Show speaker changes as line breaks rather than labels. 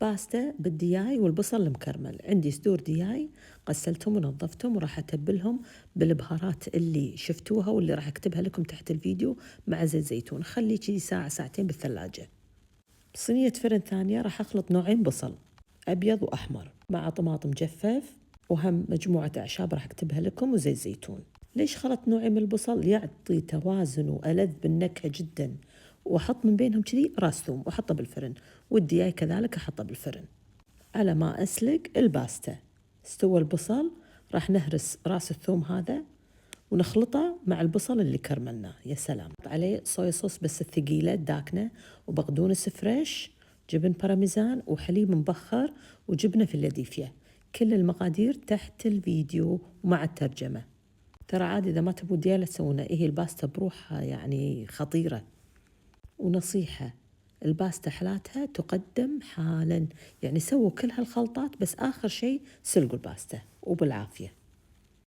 باستا بالدياي والبصل المكرمل. عندي صدور دياي غسلتهم ونظفتهم وراح أتبلهم بالبهارات اللي شفتوها واللي راح أكتبها لكم تحت الفيديو مع زيت زيتون. خلي شي ساعة ساعتين بالثلاجة. بصينية فرن ثانية راح أخلط نوعين بصل، أبيض وأحمر، مع طماطم مجفف وهم مجموعة أعشاب راح أكتبها لكم وزيت زيتون. ليش خلط نوعين من البصل؟ يعطي توازن وألذ بالنكهة جدا. وأحط من بينهم كذي راس ثوم وأحطه بالفرن، والدياي كذلك أحطه بالفرن. على ما أسلق الباستا استوى البصل، راح نهرس راس الثوم هذا ونخلطه مع البصل اللي كرملناه. يا سلام. عليه صويا صوص بس الثقيلة الداكنة، وبقدونس فريش، جبن بارميزان، وحليب مبخر، وجبنة فيلادلفيا. كل المقادير تحت الفيديو ومع الترجمة. ترى عادي إذا ما تبوا ديالة تسوونه، هي الباستا بروحها يعني خطيرة. ونصيحة، الباستا حلاتها تقدم حالا، يعني سووا كل هالخلطات بس آخر شيء سلقوا الباستا وبالعافية.